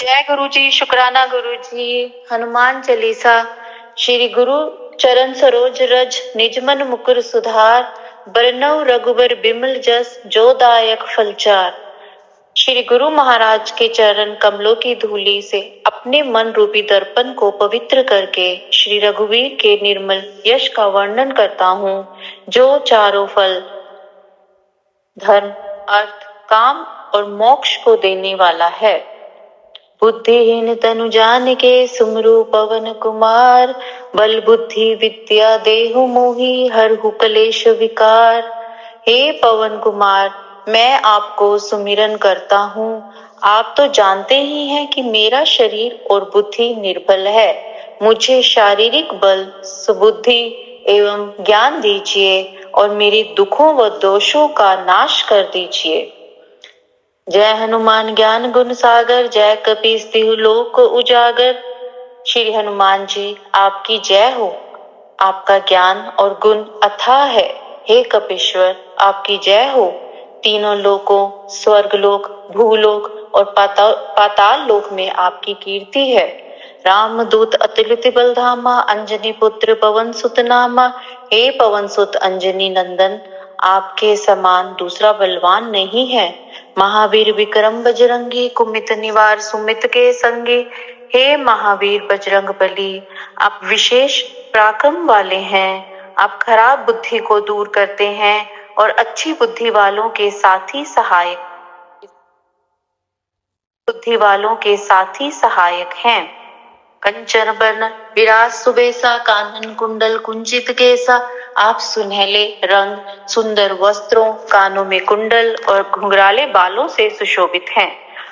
जय गुरु जी, शुक्राना गुरु जी। हनुमान चालीसा। श्री गुरु चरण सरोज रज निज मन मुकुर सुधार, बरनउँ रघुबर बिमल जस जो दायक फलचार। श्री गुरु महाराज के चरण कमलों की धूली से अपने मन रूपी दर्पण को पवित्र करके श्री रघुवीर के निर्मल यश का वर्णन करता हूँ, जो चारों फल धर्म, अर्थ, काम और मोक्ष को देने वाला है। बुद्धिहीन तनु जानिके सुमिरौ पवन कुमार, बल बुद्धि विद्या देहु मोहि हरहु कलेश विकार। हे पवन कुमार, मैं आपको सुमिरन करता हूँ। आप तो जानते ही हैं कि मेरा शरीर और बुद्धि निर्बल है। मुझे शारीरिक बल, सुबुद्धि एवं ज्ञान दीजिए और मेरे दुखों व दोषों का नाश कर दीजिए। जय हनुमान ज्ञान गुण सागर, जय कपीस तिहु लोक उजागर। श्री हनुमान जी, आपकी जय हो। आपका ज्ञान और गुण अथाह है। हे कपीश्वर, आपकी जय हो। तीनों लोकों, स्वर्गलोक, भूलोक और पाताल लोक में आपकी कीर्ति है। रामदूत अतुलित बल धामा, अंजनी पुत्र पवन सुत नामा। हे पवन सुत अंजनी नंदन, आपके समान दूसरा बलवान नहीं है। महावीर विक्रम बजरंगी, कुमित निवार सुमित के संगी। हे महावीर बजरंग बली, आप विशेष पराक्रम वाले हैं। आप खराब बुद्धि को दूर करते हैं और अच्छी बुद्धि वालों के साथी सहायक हैं। कंचन बरन विराज सुबेसा, कानन कुंडल कुंचित केसा। आप सुनहले रंग, सुंदर वस्त्रों, कानों में कुंडल और घुंघराले बालों से सुशोभित हैं।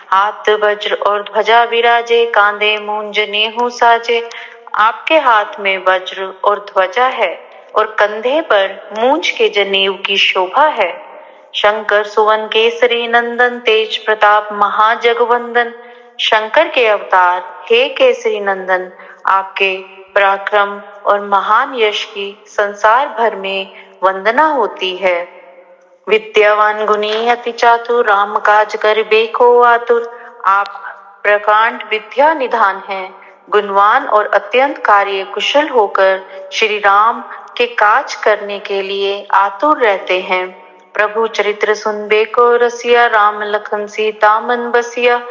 हाथ वज्र और ध्वजा विराजे, कांधे मूंज नेहु साजे। आपके हाथ में वज्र और ध्वजा है और कंधे पर मूंज के जनेऊ की शोभा है। शंकर सुवन केसरी नंदन, तेज प्रताप महाजगवंदन। शंकर के अवतार, हे केसरी नंदन, आपके पराक्रम और महान यश की संसार भर में वंदना होती है। विद्यावान गुणी अति चातुर, राम काज करिबे को आतुर। आप प्रकांड विद्या निधान हैं। गुणवान और अत्यंत कार्य कुशल होकर श्री राम के काज करने के लिए आतुर रहते हैं। प्रभु चरित्र सुनबे को रसिया, राम लखन सीता मन बसिया।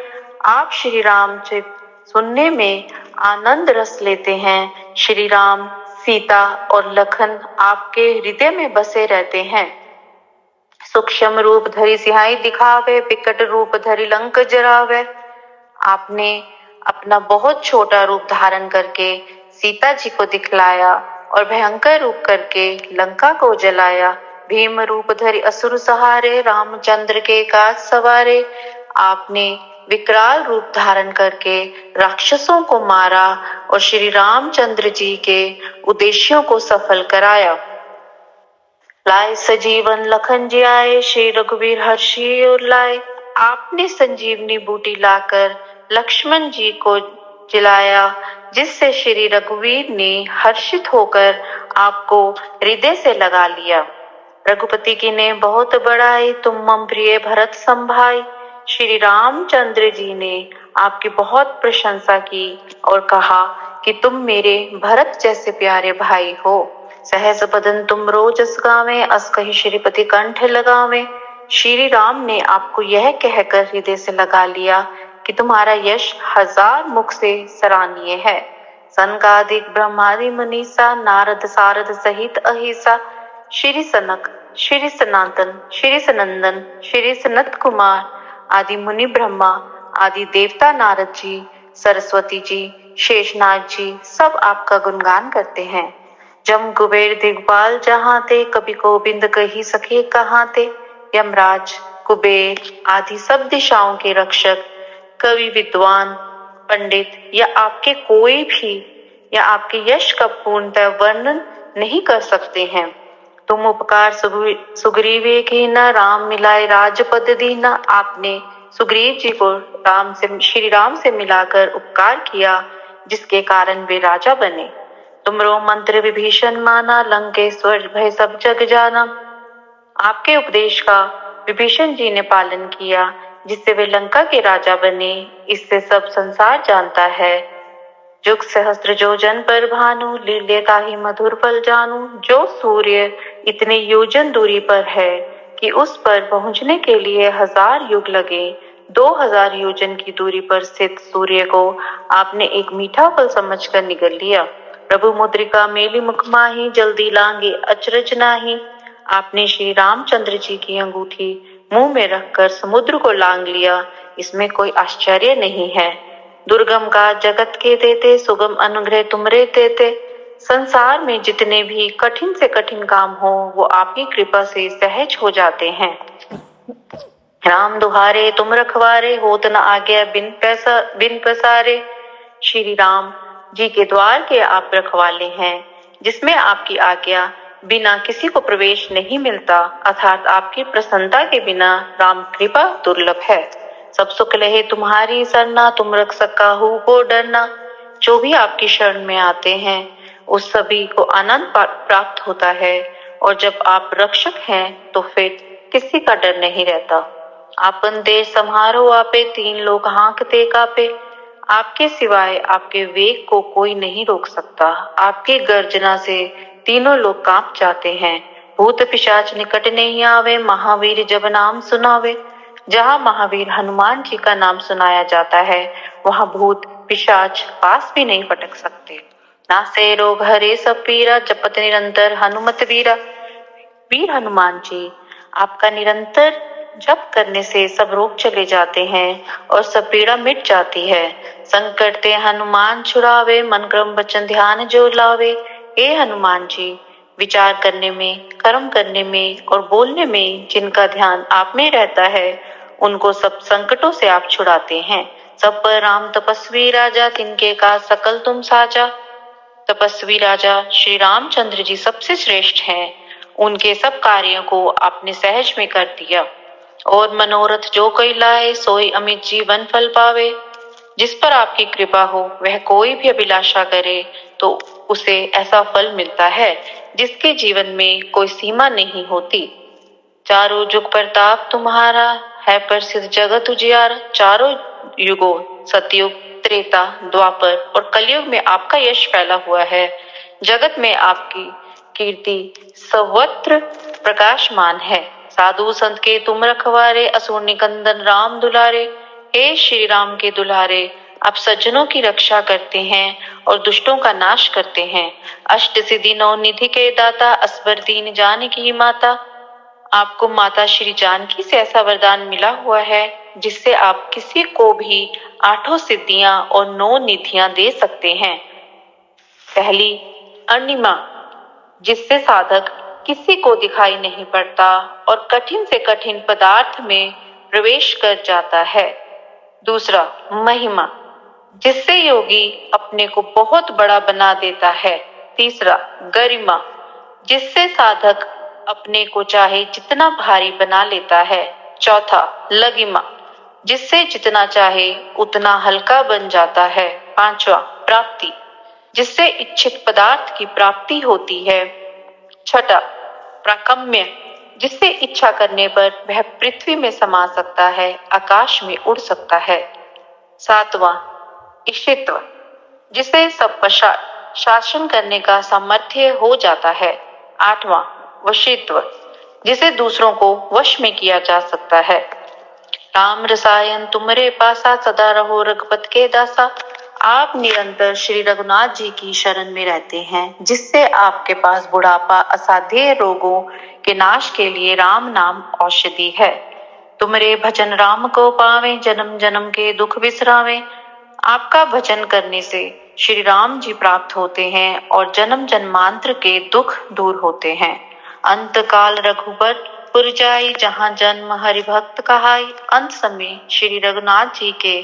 आप श्री राम चरित्र सुनने में आनंद रस लेते हैं। श्री राम, सीता और लखन आपके हृदय में बसे रहते हैं। सूक्ष्म रूप धरि सिहाई दिखावे, विकट रूप धरि लंक जरावे। आपने अपना बहुत छोटा रूप धारण करके सीता जी को दिखलाया और भयंकर रूप करके लंका को जलाया। भीम रूप धरि असुर सहारे, रामचंद्र के काज सवारे। आपने विकराल रूप धारण करके राक्षसों को मारा और श्री रामचंद्र जी के उद्देश्यों को सफल कराया। लाए सजीवन लखन जियाए, श्री रघुवीर हर्षि उर लाए। आपने संजीवनी बूटी लाकर लक्ष्मण जी को जिलाया, जिससे श्री रघुवीर ने हर्षित होकर आपको हृदय से लगा लिया। रघुपति की ने बहुत बड़ाई, तुम मम प्रिय भरत संभाई। श्री रामचंद्र जी ने आपकी बहुत प्रशंसा की और कहा कि तुम मेरे भरत जैसे प्यारे भाई हो। सहस बदन तुम रोजस गावे, अस कहि श्रीपति कंठ लगावे। श्री राम ने आपको यह कहकर हृदय से लगा लिया कि तुम्हारा यश हजार मुख से सराहनीय है। सनकादिक ब्रह्मादि मुनीसा, नारद सारद सहित अहिसा। श्री सनक, श्री सनातन, श्री सनंदन, श्री सनत कुमार आदि मुनि ब्रह्मा आदि देवता, नारद जी, सरस्वती जी, शेषनाग जी सब आपका गुणगान करते हैं। जम कुबेर दिग्पाल जहाँ ते, कवि गोविंद कही सके कहाँ ते। यमराज, कुबेर आदि सब दिशाओं के रक्षक, कवि, विद्वान, पंडित या आपके यश का पूर्णतः वर्णन नहीं कर सकते हैं। तुम उपकार सुग्रीवे कीना, राम मिलाए राजपद दीना। आपने सुग्रीव जी को श्री राम से मिलाकर उपकार किया, जिसके कारण वे राजा बने। तुमरो मंत्र विभीषण माना, लंकेश्वर भय सब जग जाना। आपके उपदेश का विभीषण जी ने पालन किया, जिससे वे लंका के राजा बने, इससे सब संसार जानता है। जुग सहस्त्र योजन पर भानु, लील्य ताहि मधुर फल जानू। जो सूर्य इतने योजन दूरी पर है कि उस पर पहुंचने के लिए 1000 युग लगे, 2000 योजन की दूरी पर स्थित सूर्य को आपने एक मीठा फल समझकर निगल लिया। प्रभु मुद्रिका मेली मुख माही, जल्दी लांगे अचरज नाही। आपने श्री रामचंद्र जी की अंगूठी मुंह में रखकर समुद्र को लांग लिया, इसमें कोई आश्चर्य नहीं है। दुर्गम का जगत के देते, सुगम अनुग्रह तुमरे देते। संसार में जितने भी कठिन से कठिन काम हो, वो आपकी कृपा से सहज हो जाते हैं। राम दुहारे तुम रखवारे, होत न आज्ञा बिन पसारे। श्री राम जी के द्वार के आप रखवाले हैं, जिसमें आपकी आज्ञा बिना किसी को प्रवेश नहीं मिलता, अर्थात आपकी प्रसन्नता के बिना राम कृपा दुर्लभ है। सब सुख लहे तुम्हारी सरना, तुम रख सका हूँ को डरना। जो भी आपकी शरण में आते हैं उस सभी को आनंद प्राप्त होता है, और जब आप रक्षक हैं तो फिर किसी का डर नहीं रहता। आपन देश संहारो आपे, 3 लोग हाँकते कापे। आपके सिवाय आपके वेग को कोई नहीं रोक सकता। आपकी गर्जना से तीनों लोग कांप जाते हैं। भूत पिशाच निकट नहीं आवे, महावीर जब नाम सुनावे। जहाँ महावीर हनुमान जी का नाम सुनाया जाता है, वहाँ भूत पिशाच पास भी नहीं पटक सकते। नासे रोग हरे सब पीरा, जपत निरंतर हनुमत वीरा। वीर हनुमान जी, आपका निरंतर जप करने से सब रोग चले जाते हैं और सब पीड़ा मिट जाती है। संकट ते हनुमान छुड़ावे, मन क्रम वचन ध्यान जो लावे। हे हनुमान जी, विचार करने में, कर्म करने में और बोलने में जिनका ध्यान आप में रहता है, उनको सब संकटों से आप छुड़ाते हैं। सब पर राम तपस्वी राजा, तिनके का सकल तुम साजा। तपस्वी राजा श्री रामचंद्र जी सबसे श्रेष्ठ हैं। उनके सब कार्यों को आपने सहज में कर दिया, और मनोरथ जो कोई लाए, सोई अमित जीवन फल पावे। जिस पर आपकी कृपा हो, वह कोई भी अभिलाषा करे तो उसे ऐसा फल मिलता है जिसके जीवन में कोई सीमा नहीं होती। चारों जुग प्रताप तुम्हारा, है प्रसिद्ध जगत उजियारा। चारों युगों, सतयुग, त्रेता, द्वापर और कलयुग में आपका यश फैला हुआ है। जगत में आपकी कीर्ति सर्वत्र प्रकाशमान है। साधु संत के तुम रखवारे, असुर निकंदन राम दुलारे। हे श्री राम के दुलारे, आप सज्जनों की रक्षा करते हैं और दुष्टों का नाश करते हैं। अष्ट सिद्धि नौ निधि के दाता, असबर दीन जानकी माता। आपको माता श्री जानकी से ऐसा वरदान मिला हुआ है जिससे आप किसी को भी 8 सिद्धियां और 9 निधियां दे सकते हैं। पहली, अणिमा, जिससे साधक किसी को दिखाई नहीं पड़ता और कठिन से कठिन पदार्थ में प्रवेश कर जाता है। दूसरा, महिमा, जिससे योगी अपने को बहुत बड़ा बना देता है। तीसरा, गरिमा, जिससे साधक अपने को चाहे जितना भारी बना लेता है। चौथा, लगिमा, जिससे जितना चाहे उतना हल्का बन जाता है। पांचवा, प्राप्ति, जिससे इच्छित पदार्थ की प्राप्ति होती है। छठा, प्राकम्य, जिससे इच्छा करने पर वह पृथ्वी में समा सकता है, आकाश में उड़ सकता है। सातवां, ईशित्व, जिससे सब पर शासन करने का सामर्थ्य हो जाता है। आठवां, वशीत्व, जिसे दूसरों को वश में किया जा सकता है। राम रसायन तुमरे पासा, सदा रहो रघुपत के दासा। आप निरंतर श्री रघुनाथ जी की शरण में रहते हैं, जिससे आपके पास बुढ़ापा, असाध्य रोगों के नाश के लिए राम नाम औषधि है। तुमरे भजन राम को पावे, जन्म जन्म के दुख बिसरावे। आपका भजन करने से श्री राम जी प्राप्त होते हैं और जन्म जन्मांतर के दुख दूर होते हैं। अंत काल रघुबर पुर जाई, जहाँ जन्म हरि भक्त कहाई। अंत समय श्री रघुनाथ जी के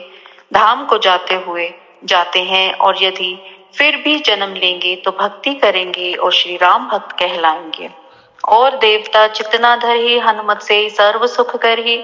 धाम को जाते हैं, और यदि फिर भी जन्म लेंगे तो भक्ति करेंगे और श्री राम भक्त कहलाएंगे। और देवता चितना धरही, हनुमत से सर्व सुख करही।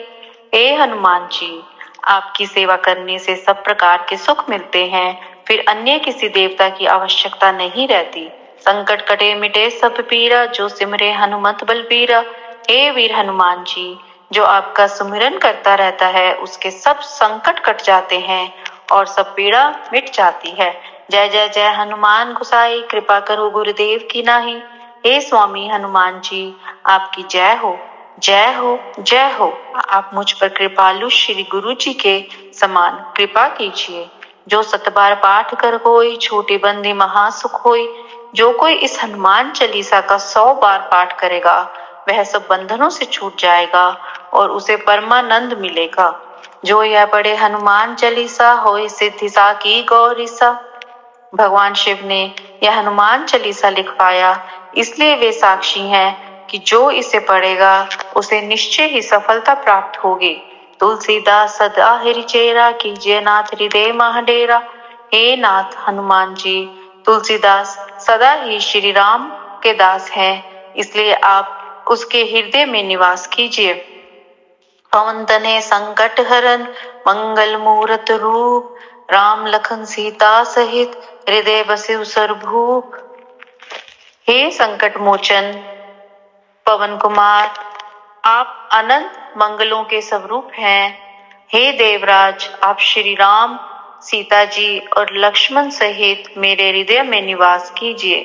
हे हनुमान जी, आपकी सेवा करने से सब प्रकार के सुख मिलते हैं, फिर अन्य किसी देवता की आवश्यकता नहीं रहती। संकट कटे मिटे सब पीरा, जो सिमरे हनुमत बलबीरा। हे वीर हनुमान जी, जो आपका सुमिरन करता रहता है उसके सब संकट कट जाते हैं और सब पीड़ा मिट जाती है। जय जय जय हनुमान गोसाई, कृपा करो गुरुदेव की नाही। हे स्वामी हनुमान जी, आपकी जय हो, जय हो, जय हो। आप मुझ पर कृपालु श्री गुरु जी के समान कृपा कीजिए। जो 7 बार पाठ कर कोई, छोटी बंदी महासुख होई। जो कोई इस हनुमान चालीसा का 100 बार पाठ करेगा, वह सब बंधनों से छूट जाएगा और उसे परमानंद मिलेगा। जो यह पढ़े हनुमान चालीसा, होई सिद्धि साकी गौरीसा। भगवान शिव ने यह हनुमान चालीसा लिखवाया, इसलिए वे साक्षी हैं कि जो इसे पढ़ेगा उसे निश्चय ही सफलता प्राप्त होगी। तुलसीदास सदा हरि चेरा, कीजिए नाथ हृदय मह डेरा। हे नाथ हनुमान जी, तुलसीदास सदा ही श्री राम के दास हैं, इसलिए आप उसके हृदय में निवास कीजिए। पवन तनय संकट हरन, मंगल मूरत रूप। राम लखन सीता सहित, हृदय बसे सर्वभूप। हे संकट मोचन पवन कुमार, आप अनंत मंगलों के स्वरूप हैं। हे देवराज, आप श्री राम, सीता जी और लक्ष्मण सहित मेरे हृदय में निवास कीजिए।